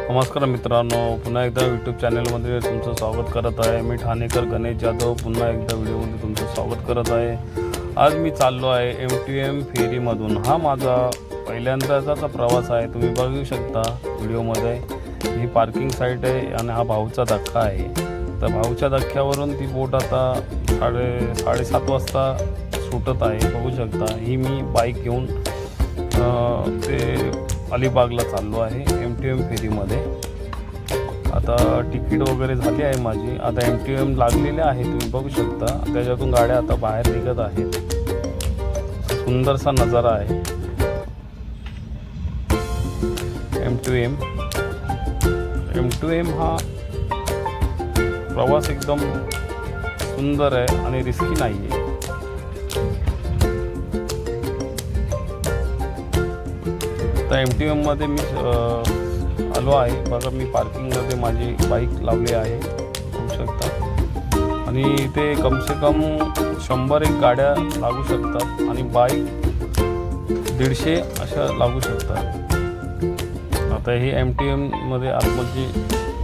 नमस्कार मित्रांनो, पुन्हा एकदा यूट्यूब चॅनलमध्ये तुमचं स्वागत करत आहे. मी ठाणेकर गणेश जाधव पुन्हा एकदा व्हिडिओमध्ये तुमचं स्वागत करत आहे. आज मी चाललो आहे MTM फेरीमधून. हा माझा पहिल्यांदाचा प्रवास आहे. तुम्ही बघू शकता व्हिडिओमध्ये ही पार्किंग साईट आहे आणि हा भाऊचा धक्का आहे. तर भाऊच्या धक्क्यावरून ती बोट आता 7:30 वाजता सुटत आहे. बघू शकता ही मी बाईक घेऊन ते अलिबागला चाललो आहे MTM फेरीमध्ये. आता तिकीट वगैरे झाली आहे माझी. आता MTM लागलेले आहे, तुम्ही बघू शकता. त्याच्यातून गाड्या आता बाहेर निघत आहेत. सुंदरसा नजारा आहे MTM हा प्रवास एकदम सुंदर आहे आणि रिस्की नाही आहे. तर MTMमध्ये मी आलो आहे. बघा मी पार्किंगमध्ये माझी बाईक लावली आहे, बघू शकता. आणि इथे कमसे कम 100 गाड्या लागू शकतात आणि बाईक 150 अशा लागू शकतात. आता ही MTMमध्ये आतमध्ये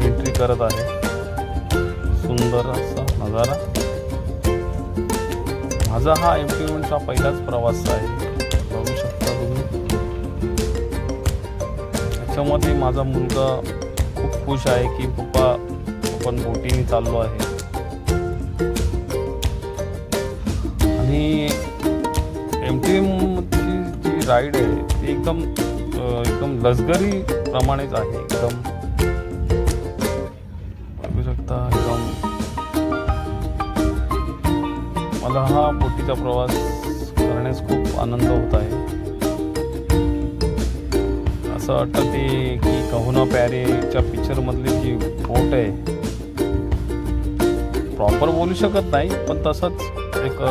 एंट्री करत आहे. सुंदर असा नजारा. माझा हा MTMचा पहिलाच प्रवास आहे, बघू शकता तुम्ही. त्याच्यामध्ये माझा मुलगा खूप खुश आहे की पप्पा आपण बोटीने चाललो आहे. आणि MTMची जी राईड आहे ती एकदम लक्झरी प्रमाणेच आहे. एकदम बघू शकता. एकदम मला हा बोटीचा प्रवास करण्यास खूप आनंद होत आहे. असं वाटतं ते की कहो ना प्यारेच्या पिक्चरमधली जी बोट आहे, प्रॉपर बोलू शकत नाही पण तसंच एक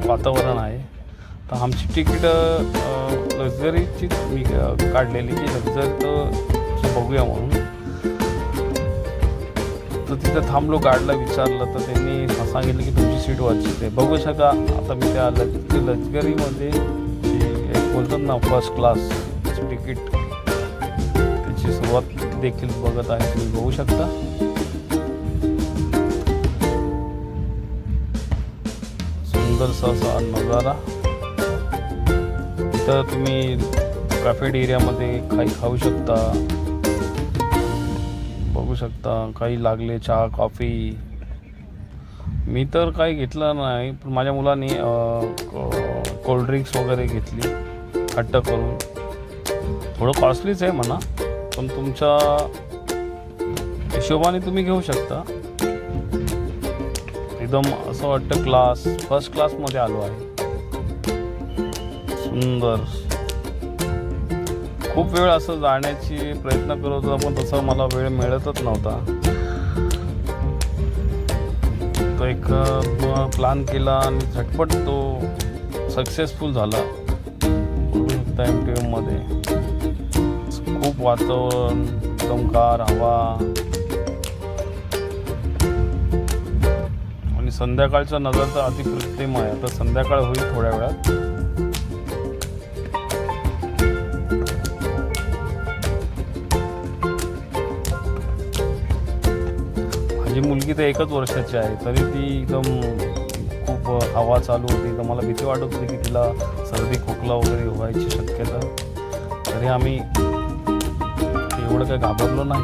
वातावरण आहे. तर आमची तिकीट लक्झरीचीच मी काढलेली की लक्झरी बघूया म्हणून. तर तिथं थांबलो, गाडीला विचारलं तर त्यांनी सांगितलं की तुमची सीट वरचीच आहे. बघू शका. आता मी त्या लक्झरीमध्ये एक बोलतात ना फर्स्ट क्लास तिकीट, त्याची सुरुवात देखील बघत आहे. तुम्ही बघू शकता. सुंदरसा असा नजारा. इथं तुम्ही कॅफेटेरियामध्ये काही खाऊ शकता, बघू शकता. काही लागले चहा कॉफी. मी तर काही घेतलं नाही, पण माझ्या मुलांनी कोल्ड्रिंक्स वगैरे घेतली हट्ट करून. थोडं कॉस्टलीच आहे म्हणा, पण तुमच्या हिशोबाने तुम्ही घेऊ शकता. एकदम असं वाटतं फर्स्ट क्लासमध्ये आलो आहे. सुंदर. खूप वेळ असं जाण्याची प्रयत्न करत होता पण तसं मला वेळ मिळतच नव्हता. तो एक प्लॅन केला आणि झटपट तो सक्सेसफुल झाला. MTMमध्ये खूप वातावरण, एकदम गार हवा आणि संध्याकाळचा नजर तर अतिकृत्रिम आहे. आता संध्याकाळ होईल थोड्या वेळात. माझी मुलगी तर 1 वर्षाची आहे, तरी ती एकदम खूप हवा चालू होती. तर मला भीती वाटत होती की तिला सर्दी खोकला वगैरे व्हायची शक्यता. तरी आम्ही एवढं काही घाबरलो नाही.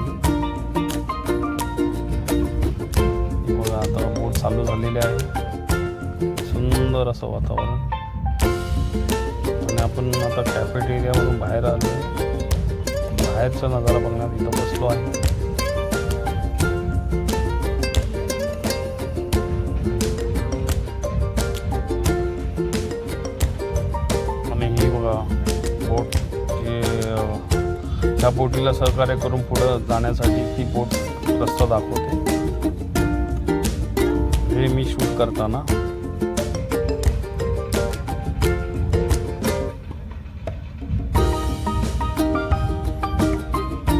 बघा आता बोट चालू झालेली आहे. सुंदर असं वातावरण. आणि आपण आता कॅफेटेरियावरून बाहेर आलो. बाहेरचा नजारा बघण्यात इथं बसलो आहे. बोट त्या बोटीला सहकार्य करून पुढं जाण्यासाठी ती बोट रस्ता दाखवते. हे मी शूट करताना.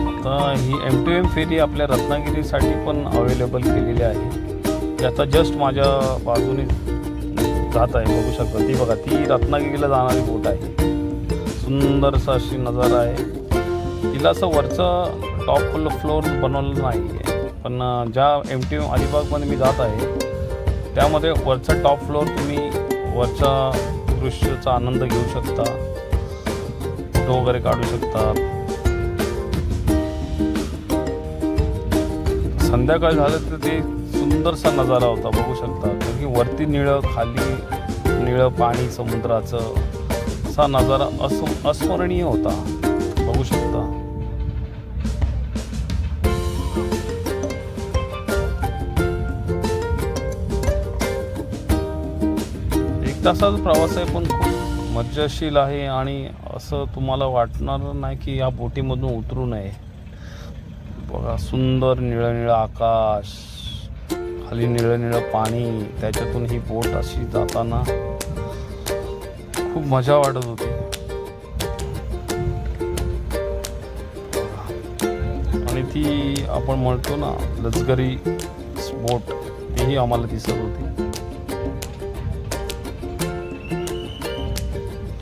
आता ही MTM फेरी आपल्या रत्नागिरीसाठी पण अवेलेबल केलेली आहे. ती आता जस्ट माझ्या बाजूने जात आहे, बघू शकता. ती बघा, ती रत्नागिरीला जाणारी बोट आहे. सुंदरसा अशी नजारा आहे. तिला असं वरचं टॉप फ्लोअर बनवलं नाही आहे, पण ज्या MTM अलिबागमध्ये मी जात आहे त्यामध्ये वरचा टॉप फ्लोअर तुम्ही वरच्या दृश्याचा आनंद घेऊ शकता, फोटो वगैरे काढू शकता. संध्याकाळ झालं तर ते सुंदरसा नजारा होता, बघू शकता. कारण की वरती निळं, खाली निळं पाणी समुद्राचं, असा नजारा अस्मरणीय होता, बघू शकता. एक तासाचा प्रवास आहे, पण खूप मज्जाशील आहे आणि असं तुम्हाला वाटणार नाही की या बोटीमधून उतरू नये. बघा, सुंदर निळं निळं आकाश, खाली निळं निळं पाणी, त्याच्यातून ही बोट अशी जाताना खूप मजा वाटत होती. आणि ती आपण म्हणतो ना लष्करी बोट, तीही आम्हाला दिसत होती.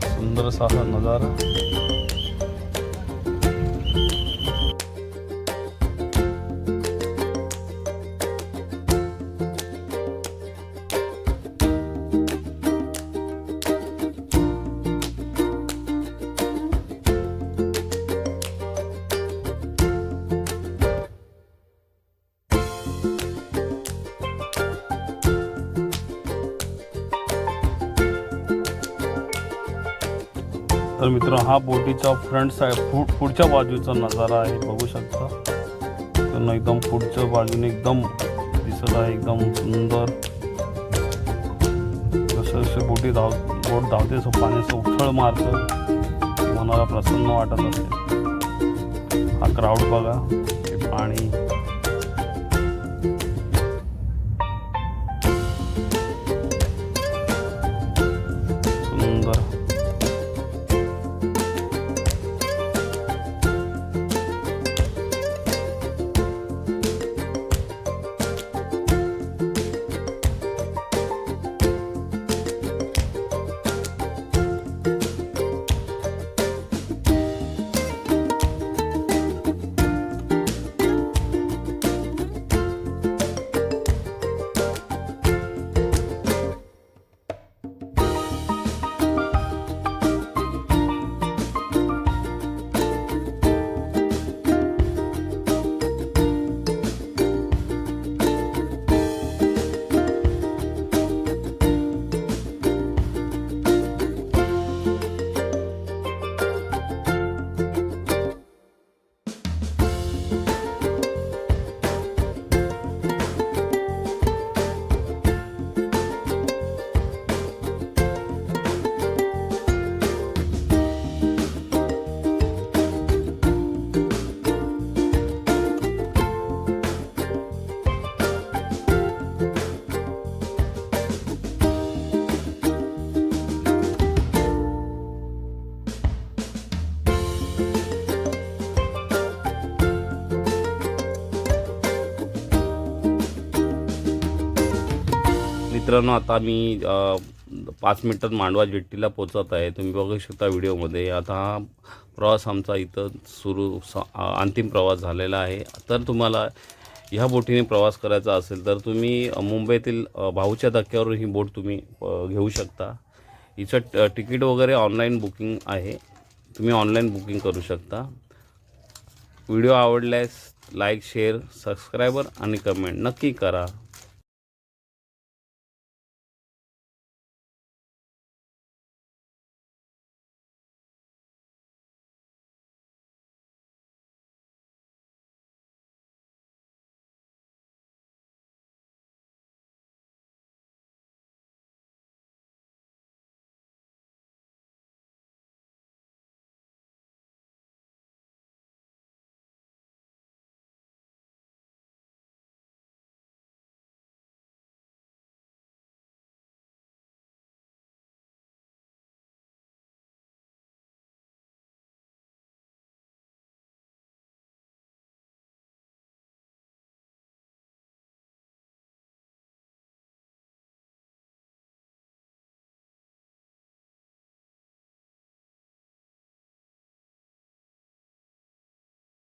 सुंदर असा हा नजारा. तर मित्र, हा बोटीचा फ्रंट साईड पुढच्या बाजूचा नजारा आहे, बघू शकता. तर एकदम पुढच्या बाजूने एकदम दिसत आहे, एकदम सुंदर. जसं जसं बोट धावते तसं पाण्याचं उथळ मारतं, मनाला प्रसन्न वाटत असते. हा क्राऊड बघा, ते पाणी, सुंदर. मित्रांनो, आता मी 5 मिनिटात मांडवा जेट्टीला पोचत आहे. तुम्ही बघू शकता व्हिडिओमध्ये. आता हा प्रवास आमचा इथं अंतिम प्रवास झालेला आहे. तर तुम्हाला ह्या बोटीने प्रवास करायचा असेल तर तुम्ही मुंबईतील भाऊच्या धक्क्यावरून ही बोट तुम्ही घेऊ शकता. हिचं तिकीट वगैरे ऑनलाईन बुकिंग आहे, तुम्ही ऑनलाईन बुकिंग करू शकता. व्हिडिओ आवडल्यास लाईक, शेअर, सबस्क्रायबर आणि कमेंट नक्की करा.